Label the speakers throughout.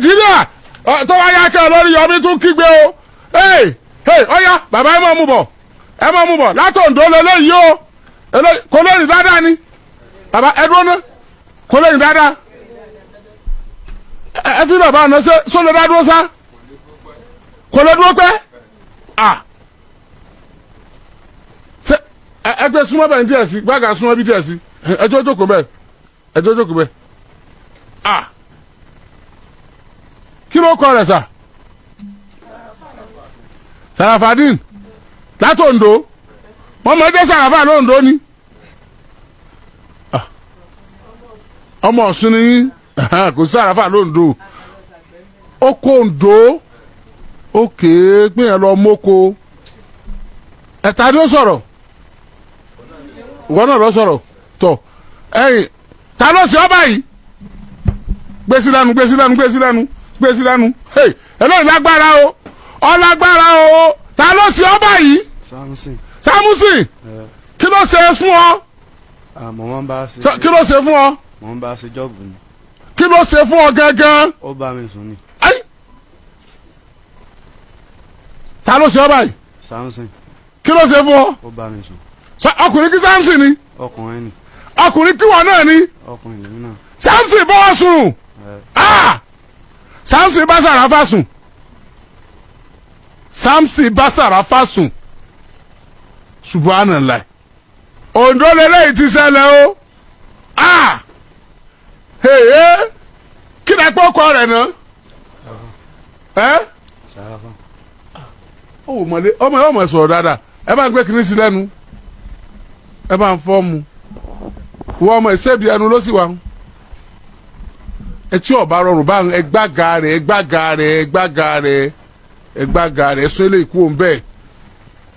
Speaker 1: nàìjíríà tó bá yá kẹ́ lórí yọmí tún kígbe o ọ̀yá bàbá ẹ máa mú bọ̀ látòǹdó lélẹ́yìí o kò lè rìn dáadáa ni bàbá ẹ dúró ná kò lè rìn dáadáa ẹ fi bàbá ọ̀nà ṣe lè dá dúró sá kò lè dúró pẹ́ ṣe ẹgbẹ́ súnmọ́ bẹ́ẹ̀ ní díẹ̀ sí gbága súnmọ́ bí díẹ̀ sí ẹjọ́ jókòó bẹ́ẹ̀ kí ló kọ rẹ̀ sà Sarafadeen látòǹdó wọ́n mọ̀ ẹjẹ́ Sarafa lóǹdó ni ọmọ Ọ̀ṣun ni yín kò sí Sarafa lóǹdó ó kó Oǹdó òkè gbìyànjú lọ mọ́kò ẹ̀ta ni ó sọ̀rọ̀ ìwọ náà lọ sọ̀rọ̀ tọ̀ ẹ̀yìn ta ló ṣe ọ́ báyìí gbèsè lẹ́nu ẹlọ́run lágbára o ọlágbára o ta ló ṣe ọ́ báyìí Samusi kí ló ṣe fún ọ kí ló ṣe fún ọ
Speaker 2: mo ń bá a ṣe jọ́ọ̀bù ni.
Speaker 1: kí ló ṣe fún ọ gángan.
Speaker 2: ó bá mi sùn ni.
Speaker 1: ta ló ṣe ọ báyìí.
Speaker 2: Samson.
Speaker 1: kí ló ṣe fún ọ.
Speaker 2: ó bá mi sùn.
Speaker 1: ọkùnrin kí Samson ni.
Speaker 2: ọkùnrin ni.
Speaker 1: ọkùnrin kí wọn náà ni.
Speaker 2: ọkùnrin lèmi náà.
Speaker 1: Samson bọ́ sùn. Samson bá Sarafa sùn. Samson bá Sarafa sùn. Subhanallah. Oǹdó lélẹ́yìí ti ṣẹlẹ̀ o. Kí ni ẹgbẹ́ ọkọ rẹ̀ náà.
Speaker 2: Sarafa.
Speaker 1: ọmọ yóò sọ̀rọ̀ dáadáa ẹ bá ń gbé kiri sí lẹ́nu ẹ bá ń fọ́ mu wọ́n ọmọ ìṣèbí ẹnu ló sì wà etí ọba rọrùn bá ń ẹgbàga rẹ̀ ẹ̀sùn ilé ikú òun bẹ́ẹ̀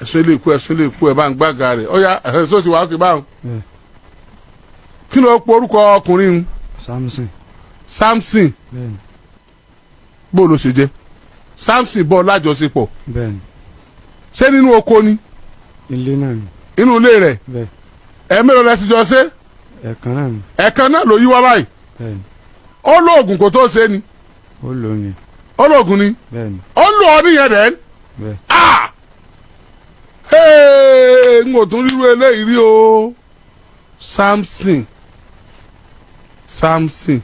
Speaker 1: ẹ̀sùn ilé ikú ẹ̀ bá ń gbàga rẹ̀ ọ̀ya ẹ̀sùn sì wà ókè báwọn. kí ló pọ̀ orúkọ ọkùnrin. Samson bó ló ṣe jẹ́ Samson bọ́ lájọṣepọ̀.
Speaker 2: bẹ́ẹ̀ni.
Speaker 1: ṣé nínú oko ni.
Speaker 2: ilé náà ni.
Speaker 1: inú ilé rẹ̀.
Speaker 2: bẹ́ẹ̀.
Speaker 1: ẹ̀ẹ́mẹ́rin lẹ ti jọ ṣe.
Speaker 2: ẹ̀ẹ̀kan náà ni.
Speaker 1: ẹ̀ẹ̀kan náà ló yí wá báyìí.
Speaker 2: bẹ́ẹ̀ni.
Speaker 1: ó lóògùn kó tó ṣe ni.
Speaker 2: ó lò ní.
Speaker 1: ó lóògùn ni.
Speaker 2: bẹ́ẹ̀ni.
Speaker 1: ó lò ọ nìyẹn rẹ̀.
Speaker 2: bẹ́ẹ̀.
Speaker 1: n kò tún rírú eléyìí rí o. Samson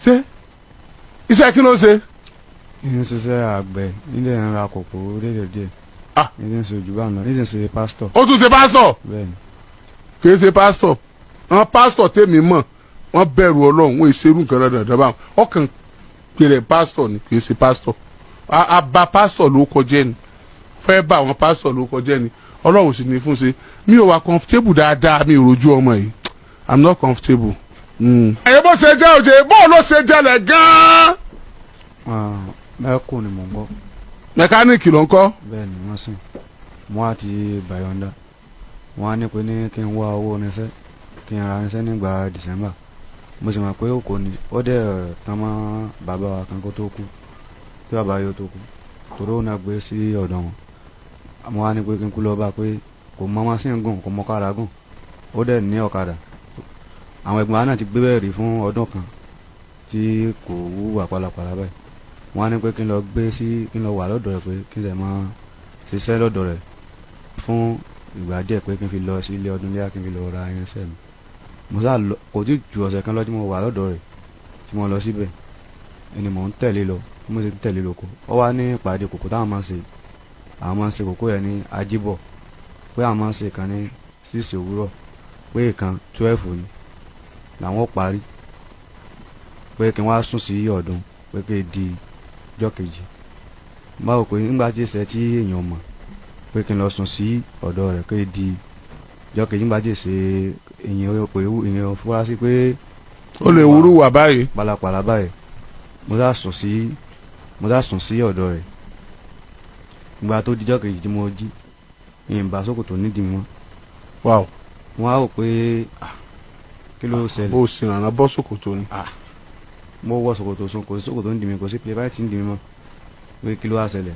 Speaker 1: ṣé iṣẹ́ kí ló ṣe.
Speaker 2: ń ṣiṣẹ́ àgbẹ̀ nílé ń ra kòkó déédéé ní ṣe ojú bá náà ní ṣe pásítọ̀.
Speaker 1: ó tún ṣe pásítọ̀.
Speaker 2: bẹ́ẹ̀ni.
Speaker 1: kì í ṣe pásítọ̀ àwọn pásítọ̀ tèmi mọ̀ wọ́n bẹ̀rù Ọlọ́run wọ́n ìṣerú nǹkan dandan báwọn ọkàn pèrè pásítọ̀ ni kì í ṣe pásítọ̀ àbá pásítọ̀ ló kọjá ni fẹ́ bá àwọn pásítọ̀ ló kọjá ni Ọlọ́run sì ní fún ṣe mi ò wà comfortable dáadáa mi ò rojú ọmọ yìí I'm not comfortable. ẹ̀yin bó ṣe jẹ́ òjò bó ló ṣe jẹlẹ̀ gan-an.
Speaker 2: mẹ́kù ni mò ń gbọ́.
Speaker 1: mẹkáníìkì ló ń kọ́.
Speaker 2: bẹ́ẹ̀ ni wọ́n sìn wọ́n á ti bàyọ̀ǹda wọ́n á ní pé ní kí n wá owó oníṣẹ́ kí n ra oníṣẹ́ nígbà December mo sì mọ̀ pé ó kò ní ó dẹ̀ tán mọ́ bàbá wa kan kó tó kú tí bàbá yóò tó kú torí ó náà gbé sí ọ̀dọ̀ wọn mo wá ní pé kí n kú lọ bá pé kò mọ wọn sí ń gùn kò mọ kára gùn ó dẹ̀ ní ọ̀kadà àwọn ẹ̀gbọ́n wa náà ti gbé bẹ́ẹ̀ rí fún ọdún kan tí kò wúwà pálapàla báyìí wọ́n á ní pé kí n lọ gbé sí kí n lọ wà lọ́dọ̀ rẹ̀ pé kí n sì máa ṣiṣẹ́ lọ́dọ̀ rẹ̀ fún ìgbà díẹ̀ pé kí n fi lọ sí ilé ọdún léyà kí n fi lọ ra irinṣẹ́ mi mo sá lọ kò tí ju ọ̀sẹ̀ kan lọ tí mo wà lọ́dọ̀ rẹ̀ tí mo lọ síbẹ̀ ẹni mò ń tẹ̀lé lọ mo sì ń tẹ̀lé lóko ó wá ní ìpàdé kòkó táwọn máa ń ṣe àwọn máa ń ṣe kòkó yẹn ní Ajíbọ̀ pé àwọn máa ń ṣe kan ní 6 òwúrọ̀ pé ìkan 12 ni làwọn parí pé kí n wá sùn sí ọdún pé kí n di ọjọ́ kejì báwo pé nígbà tí ìṣẹ́ tí èèyàn mọ̀ pé kí n lọ sùn sí ọ̀dọ̀ rẹ̀ kí n di ọjọ́ kejì nígbà tí ìṣe èèyàn fura sí pé
Speaker 1: ó lè wúrú wà báyìí
Speaker 2: pàlàpàlà báyìí mo sá sùn sí ọ̀dọ̀ rẹ̀ nígbà tó di ọjọ́ kejì tí mo jí ìyìnbá sókòtò nídìí mi mọ́ wọ́n á rò pé kí ló ṣẹlẹ̀.
Speaker 1: bó o sì rànà bọ́ sòkòtò ni.
Speaker 2: mo wọ sòkòtò sùn kò sí sòkòtò ń dì mí kò sí playback ń dì mí mọ́ pé kí ló wá ṣẹlẹ̀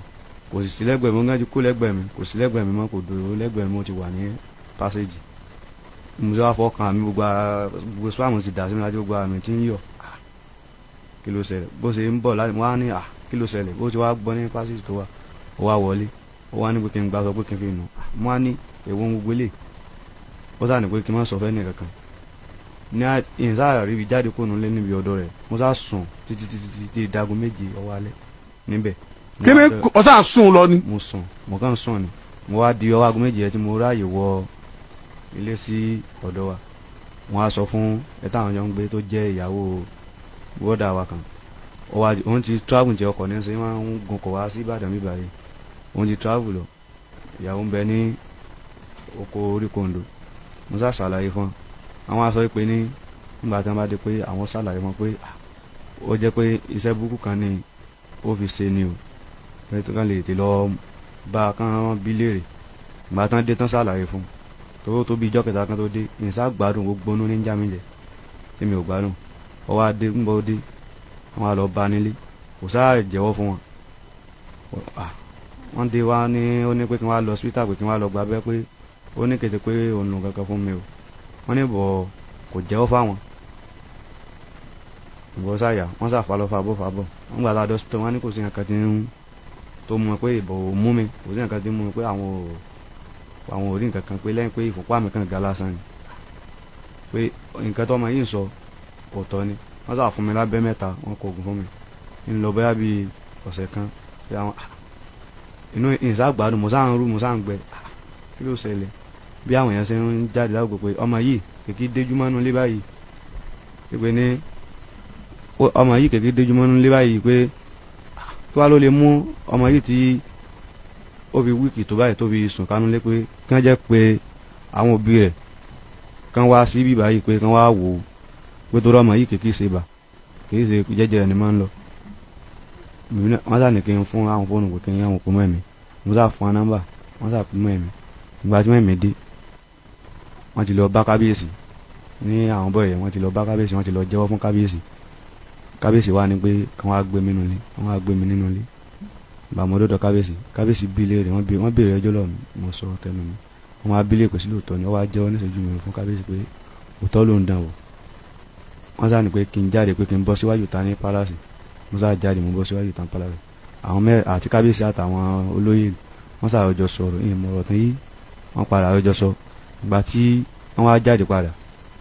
Speaker 2: kò sì sí lẹ́gbẹ̀ẹ́ mi ó ń gájú kó lẹ́gbẹ̀ẹ́ mi kò sí lẹ́gbẹ̀ẹ́ mi mọ́ kò dòrò lẹ́gbẹ̀ẹ́ mi ó ti wà ní pásẹ́jì mo sọ wá fọkàn mi gbogbo spam ti dà sí mi láti gbogbo àmì tí ń yọ kí ló ṣẹlẹ̀ bó ṣe ń bọ̀ láti mo wá ní kí ló ṣẹlẹ̀ bó ti wá gbọ́ ní pásítì tó wà ó wá wọlé ó wá ní pé kí n gbà sọ pé kí n fi nù mo wá ní èwo ń gbogbo lè ó sà ní pé kí n má sọ fẹ́ nìkan kan ní ìsáà rí ibi jáde kó nulẹ̀ níbi ọ̀dọ̀ rẹ̀ mo sá sùn títí di dago méje ọwọ́ alẹ́ níbẹ̀.
Speaker 1: kí ni ọ̀sán sùn lọ ni.
Speaker 2: mo sùn mo kàn sùn ni mo wá di ọwọ́ aago méje yẹn tí mo ráàyè wọ ilé sí ọ̀dọ̀ wa wọ́n á sọ fún ẹ̀ta àwọn jọ ń gbé tó jẹ́ ìyàwó bọ́dà wa kan òun ti travel jẹ ọkọ̀ ní ṣe máa ń gun kọ̀ wá sí Ìbàdàn bíbá yìí òun ti travel lọ ìyàwó ń bẹ ní oko orí kondo mo sá ṣàlàyé fún àwọn aṣọ ìpè ní nígbà tí wọ́n bá dé pé àwọn ṣàlàyé fún pé ó jẹ́ pé iṣẹ́ burúkú kan ní ó fi ṣe ni o pé tó kàn lè tè lọ bá kán bí léèrè ìgbà tán dé tán ṣàlàyé fún tó bí ijọ́ kẹta kan tó dé ìsá gbádùn gbogbo onú ní jámi jẹ tí mi ò gbádùn ọwọ́ adé ń bọ́ dé wọ́n á lọ bá nílé kò sáà jẹ́wọ́ fún wọn wọ́n dé wá ní ó ní pé kí wọ́n á lọ hospital pé kí wọ́n á lọ gba abẹ́ pé ó ní kété pé òun lò kankan fún mi o wọ́n ní bọ̀ kò jẹ́wọ́ fáwọn ìbọn sáyà wọ́n sàfà lọ fàbọ̀ wọ́n gbà tá a dọ́ hospital wọ́n ní kò sí nǹkan tí ń tó mú mi pé ìbọn ò mú mi kò sí nǹkan tí ń mú mi pé àwọn ò rí nǹkan kan pé lẹ́yìn pé ìfúnpá mi kàn ga lásán ni pé nǹkan tó ọmọ yìí ń sọ òótọ́ ni wọ́n sà fún mi lábẹ́ mẹ́ta wọ́n kó oògùn fún mi ń lọ bóyá bíi ọ̀sẹ̀ kan pé àwọn inú ìsàgbádùn mo sáà ń rú mo sáà ń gbẹ kí ló ṣẹlẹ̀ bí àwọn èèyàn ṣe ń jáde láwùjọ pé ọmọ yìí kèké déjú mọ́nú lé báyìí pé ní ọmọ yìí kèké déjú mọ́nú lé báyìí pé kí wàá ló lè mú ọmọ yìí tí ó fi wíìkì tó báyìí tó fi sùn kánú lé pé kí wọ́n jẹ́ pé àwọn òbí rẹ̀ kán wá sí bíbá yìí pé kán wá wò ó pé tó rọ́mọ yìí kèké ṣe bà kèké ṣe jẹ́jẹ́ ẹni máa ń lọ wọ́n sà ní kí n fún àwọn fóònù pé kí n yá wọn kó mọ́ ẹ̀mí mo sà fún wọn nọ́mbà wọ́n sà kó mọ́ ẹ̀mí ìgbà tí mẹ́mí dé wọ́n ti lọ bá kábíyèsí ní àwọn bọ́ọ̀yẹ̀ wọ́n ti lọ bá kábíyèsí wọ́n ti lọ jẹ́wọ́ fún kábíyèsí wá ní pé kí wọ́n á gbé mi nínú ilé wọ́n á gbé mi nínú ilé bàmọ́ dọ́dọ̀ kábíyèsí bí léèrè wọ́n béèrè ẹjọ́ lọ́ọ̀ mi mo sọ tẹnu mi wọ́n á bí lè pèsè lóòótọ́ ni wọ́n wá jẹ́wọ́ níṣẹ́jú mi fún kábíyèsí pé òótọ́ ló ń dàn wò wọ́n sá ní pé kí n jáde pé kí n bọ́ síwájú ta ní pálásì mo sá jáde mo bọ́ síwájú ta ní pálásì àwọn àti kábíyèsí àtàwọn olóyè wọ́n sá ọjọ́ sọ̀rọ̀ ìyẹn mọ̀rọ̀ tán yìí wọ́n padà ọjọ́ sọ ìgbà tí wọ́n wá jáde padà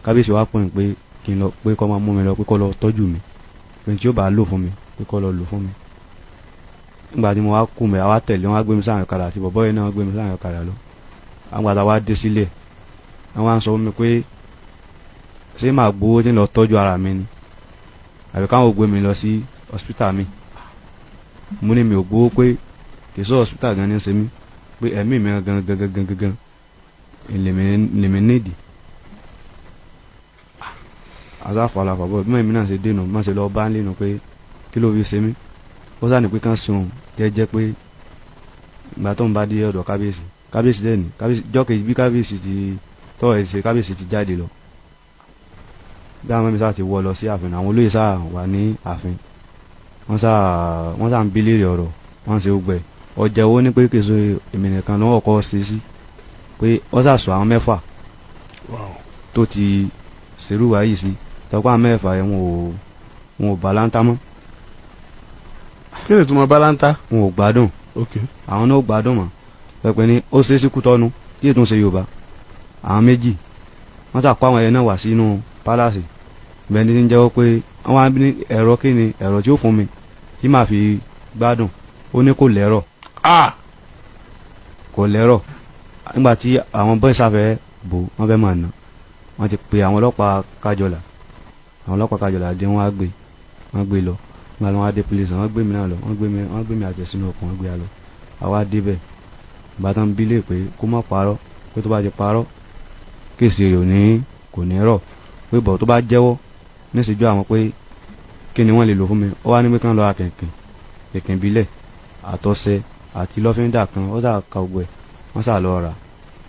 Speaker 2: kábíyèsí wá pọ̀ pé kí n lọ pé kó máa mú mi lọ pé kó lọ tọ́jú mi pé tí ó bá lò fún mi pé kó lọ lò fún mi nígbà tí mo wá kú mi àwa tẹ̀lé wọn wá gbé mi sáàrin ọ̀kadà àti bọ̀bọ́ yẹn náà wọ́n gbé mi sáàrin ọ̀kadà lọ àwọn àgbàtà wá dé sílẹ̀ wọ́n wá ń sọ fún mi pé ṣé màá gbowó tí ń lọ tọ́jú ara mi ni àbí káwọn ò gbé mi lọ sí hospital mi mo ní mi ò gbowó pé kì í sọ hospital gan ní ṣe mí pé ẹ̀mí mi gangan lèmi nídìí azáfàlà fàbọ̀ bí mẹ́mi náà ṣe dénú má ṣe lọ bá ń lénu pé kí ló fi ṣe mí ó sáà ní pé kán sùn jẹ́jẹ́ pé ìgbà tó ń bá dé ọ̀dọ̀ kábíyèsí dẹ̀ ní jọ́kejì bí kábíyèsí ti tọ́ ẹ̀ ṣe kábíyèsí ti jáde lọ bí àwọn mẹ́mi sáà ti wọ́ lọ sí ààfin àwọn olóyè sáà wà ní ààfin wọ́n sáà ń bí léèrè ọ̀rọ̀ wọ́n ṣe gbẹ ọjà owó ní pé kèso èmi nìkan lọ́wọ́ kọ́ ṣe sí pé wọ́n ṣàṣọ àwọn mẹ́fà tó ti ṣerú wa yìí sí tọ́pọ̀ àwọn mẹ́fà yẹn wọn ò balanta mọ́.
Speaker 1: kí ni ìtumọ̀ balanta.
Speaker 2: wọn ò gbádùn àwọn náà ò gbádùn mọ́ pẹpẹ ní ó ṣe é sí Kútọ́nù kí ètò ń ṣe Yorùbá àwọn méjì wọ́n ṣàkó àwọn ẹyẹ náà wá sínú pálásì bẹ́ẹ̀ ni ń jẹ́wọ́ pé wọ́n á ní ẹ̀rọ kí ni ẹ̀rọ tí ó fún mi tí màá fi gbádùn ó ní kò lẹ́rọ̀ kò lẹ́rọ̀ nígbà tí àwọn bọ́ọ̀ sáfẹ́ bò wọ́n fẹ́ máa nà wọ́n ti pe àwọn ọlọ́pàá kájọlà dé wọ́n gbé lọ nígbà tí wọ́n á dé police wọ́n gbé mi náà lọ wọ́n gbé mi àti sínú ọkọ̀ wọ́n gbé a lọ àwa débẹ̀ ìbátan bí lè pé kó má parọ́ pé tó bá ti parọ́ kéèsì rẹ̀ kò ní rọ̀ pé bọ̀ tó bá jẹ́wọ́ níṣẹ́jú àwọn pé kí ni wọ́n lè lò fún mi ó wá ní pé kán lọ kẹ̀kẹ́ bílẹ̀ àtọ̀sẹ̀ àti lọ́fíńdà kan ó sà ka ògbẹ́ wọ́n sà lọ rà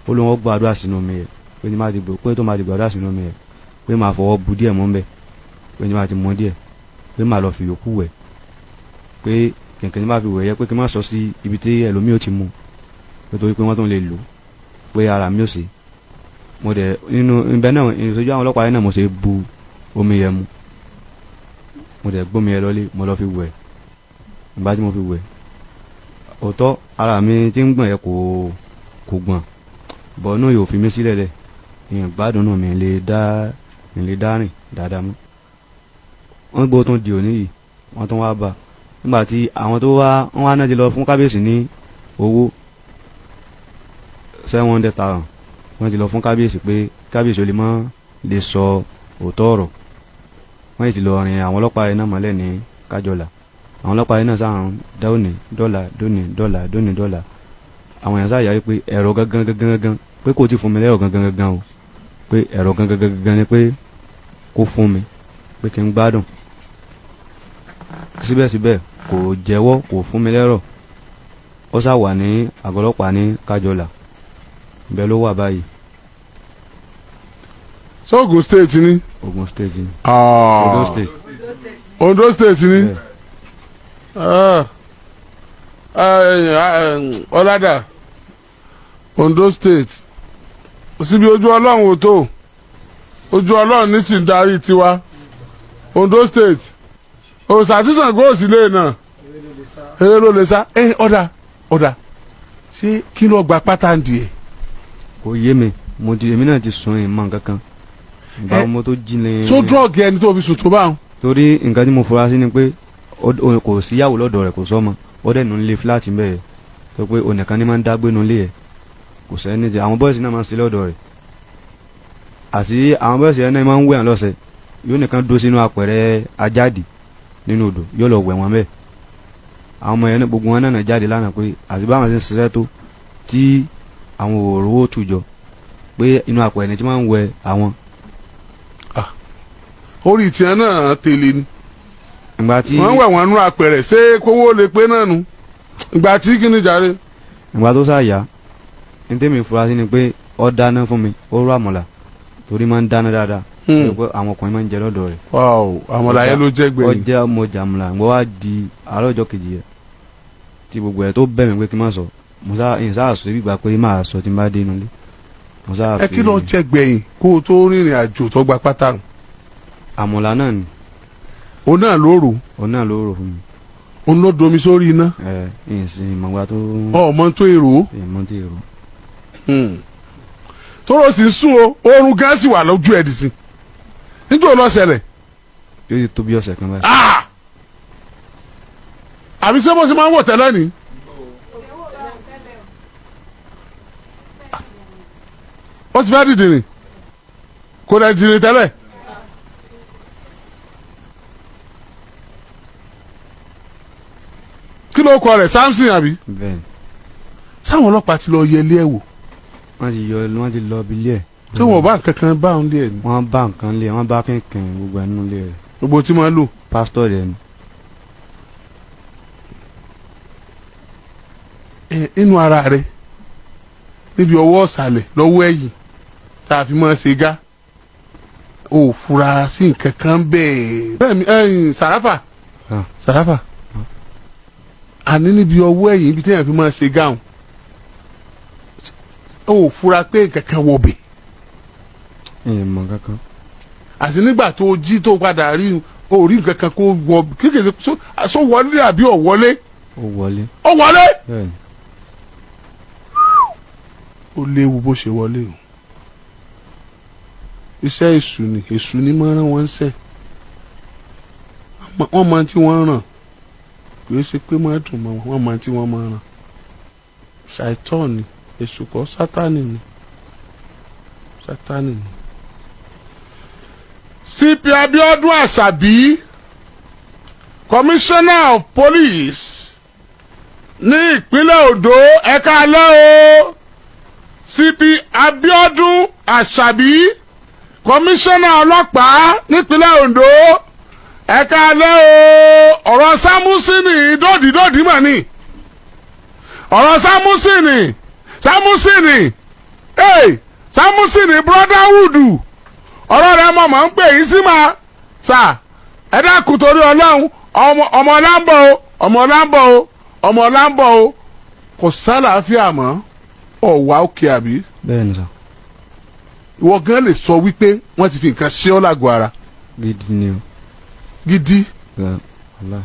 Speaker 2: ó lóun ó gbàdúrà sínú omi yẹ pé tó máa ti gbàdúrà sínú omi yẹ pé máa fọwọ́ bu díẹ̀ mọ́ mbẹ́ pé ní máa ti mọ́ díẹ̀ pé máa lọ fi yòókù wẹ̀ pé kẹ̀kẹ́ ní máa fi wẹ̀ yẹ pé kí n má sọ sí ibi tí ẹlòmíì ó ti mú pé torí pé wọ́n tó lè lò pé ara mi ò sí mo dẹ̀ nínú ibẹ̀ náà ìṣojú àwọn ọlọ́pàá yẹn náà mo ṣe bu omi yẹn mu mo dẹ̀ gbómi ẹ lọ́lé mo lọ fi wẹ̀ nígbà tí mo fi wẹ̀ òótọ́ ara mi tí ń gbọ̀n yẹ kò gbọ̀n bọ̀ náà yóò fi mí sílẹ̀ lẹ̀ ìyẹn gbádùn náà mi lè dá rìn dáadáa mọ́ wọ́n gbọ́ tó di òní yìí wọ́n tún wá bá nígbà tí àwọn tó wọ́n wá náà ti lọ fún kábíyèsí ní owó 700,000 wọ́n ti lọ fún kábíyèsí pé kábíyèsí ó lè mọ́ lè sọ òótọ́ ọ̀rọ̀ wọ́n yìí ti lọ rin àwọn ọlọ́pàá yẹn náà mọ́lẹ̀ ní kájọlà àwọn ọlọ́pàá yẹn náà sáà dóní dọ́là àwọn èèyàn sáà yà wípé ẹ̀rọ gangan pé kò tí fún mi lẹ́rọ gangan o pé ẹ̀rọ gangan ni pé kó fún mi pé kí n gbádùn síbẹ̀síbẹ̀ kò jẹ́wọ́ kò fún mi lẹ́rọ ó sá wà ní àgọ́ ọlọ́pàá ní kájọlà bẹ́ẹ̀ ló wà báyìí.
Speaker 1: ṣé Ogun State ni.
Speaker 2: Ogun State ni.
Speaker 1: Ondo State. Ondo State ni. Ọ̀làdà Ondo State síbi ojú ọlọ́run ò tó ojú ọlọ́run ní sì ń darí tiwa Ondo State òsàtìsàn góòsì lè nà eré ló lè sá ọ̀dà ṣé kí ló gba pátá ń di ẹ̀.
Speaker 2: kò yé mi èmi náà ti sùn ìmọ̀ kankan ìgbà ọmọ tó jinlẹ̀.
Speaker 1: tó dúrọ́ọ̀gì ẹni tó fi sùn tó bá wọn.
Speaker 2: torí nǹkan tí mo fura sí ni pé kò síyàwó lọ́dọ̀ rẹ̀ kò sọ́mọ ó dẹ̀ nù ń lé fúláàtì bẹ́ẹ̀ tó pé onìkan ní máa ń dágbé nu lé ẹ̀ kò sẹ́ni jẹ àwọn bọ́ọ̀sì náà máa ń sí lọ́dọ̀ rẹ̀ àti àwọn bọ́ọ̀sì náà máa ń wẹ̀ lọ́sẹ̀ yóò nìkan dó sínú apẹ̀rẹ̀ ajáde nínú odò yóò lọ wẹ̀ wọn bẹ́ẹ̀ àwọn ọmọ yẹn gbogbo wọn náà jáde lánàá pé àti báwọn ṣe ń ṣiṣẹ́ tó tí àwọn òróró tùjọ pé inú apẹ̀rẹ̀ ni tí máa ń wẹ̀ àwọn.
Speaker 1: orí tiẹ̀ náà tẹ̀lé ni
Speaker 2: ìgbà tí
Speaker 1: wọ́n wẹ̀ wọ́n nú apẹ̀rẹ̀ ṣé kówó lè pé náà nu ìgbà tí kí ni jàre.
Speaker 2: ìgbà tó sáàyà ní tèmi fura sí ni pé ó dáná fún mi ó rọ àmàlà torí máa ń dáná dáadáa pé àwọn ọkùnrin máa ń jẹ lọ́dọ̀ rẹ̀.
Speaker 1: àmàlà yẹn ló jẹ́ gbẹ̀yìn.
Speaker 2: ó jẹ́ ọmọ jàmùlà ń gbọ́ wá di àárọ̀ ọjọ́ kejì yẹn tí gbogbo ẹ̀ tó bẹ̀ mí pé kí n má sọ ìyẹn sáà sọ ibi ìgbà pé máa sọ tí n bá dé inú ilé.
Speaker 1: ẹ kí ló jẹ́ gbẹ̀yìn kó o tó rìnrìn àjò tó gba pátá.
Speaker 2: àmàlà náà ni.
Speaker 1: o náà ló rò.
Speaker 2: o náà ló rò fún mi.
Speaker 1: o ń lọ domi sórí iná.
Speaker 2: ìyẹn sì ìmọ̀gbà tó.
Speaker 1: ọmọ tó èrò.
Speaker 2: ìmọ̀ tó èrò.
Speaker 1: tóró sì ń sún o oorun gan sì wà lójú ẹ̀ dì sí níjọ́ ló ṣẹlẹ̀.
Speaker 2: yóò tó bí ọ̀sẹ̀ kan báyìí.
Speaker 1: àbí ṣé bó ṣe máa ń wọ̀ tẹ́lẹ̀ ni. ó ti fẹ́ dìde ni kò dẹ̀ dìde tẹ́lẹ̀. kí ló kọ rẹ̀ Samson àbí.
Speaker 2: bẹ́ẹ̀ni.
Speaker 1: sáwọn ọlọ́pàá ti lọ yẹ ilé ẹ̀ wò.
Speaker 2: wọ́n ti lọ bí ilé ẹ̀.
Speaker 1: tí wọn bá nǹkan kan bá òun lé ẹ̀ ni.
Speaker 2: wọ́n bá nǹkan lé ẹ̀ wọ́n bá kẹ̀kẹ́ gbogbo ẹ̀ nínú ilé rẹ̀.
Speaker 1: gbogbo tí wọ́n lò.
Speaker 2: pásítọ̀ rẹ̀ ni.
Speaker 1: inú ara rẹ̀ níbi ọwọ́ ọ̀sàlẹ̀ lọ́wọ́ ẹ̀yìn tá a fi máa ṣe gá ò fura sí nǹkan kan bẹ́ẹ̀. bẹ́ẹ̀ni sàràfà àní níbi ọwọ́ ẹ̀yìn ibi tí èèyàn fi máa ṣe gáhùn ò fura pé nǹkan kan wọ̀ bẹ̀.
Speaker 2: ẹ̀yìn mọ̀ kankan.
Speaker 1: àti nígbà tó jí tó padà rí orí nǹkan kan kó wọ kékeré sọ wọlé àbí ọ̀ wọlé.
Speaker 2: ó wọlé.
Speaker 1: ó wọlé.
Speaker 2: bẹ́ẹ̀ni.
Speaker 1: ó léwu bó ṣe wọlé o iṣẹ́ èṣù ni máa rán wọn ṣẹ́ wọ́n máa tí wọ́n ràn kì í ṣe pé máa dùn mọ́ wọ́n máa tí wọ́n máa ràn ṣàìtọ́ ni èṣù kọ́ sátánì ni. CP Abiodun Asabi Commissioner of Police ní ìpínlẹ̀ Ondo ẹ̀ka alẹ́ o. CP Abiodun Asabi Commissioner ọlọ́pàá nípínlẹ̀ Ondo ẹ̀ka alẹ́ o. ọ̀rọ̀ Sámúsìnì dòdìdòdì mà ní ọ̀rọ̀ Sámúsìnì brotherhood ọ̀rọ̀ rẹ̀ mọ̀ máa ń pè yín sí ma sà ẹ dákun torí Ọlọ́run ọmọ láǹbọ̀ o kò sálàáfíà mọ́ ọ̀wá òkè àbí.
Speaker 2: bẹ́ẹ̀ni sà.
Speaker 1: ìwọ gan lè sọ wípé wọ́n ti fi nǹkan ṣe ọ́ lágọ̀ọ́ ara.
Speaker 2: gidi ni o.
Speaker 1: gidi.
Speaker 2: wàláì.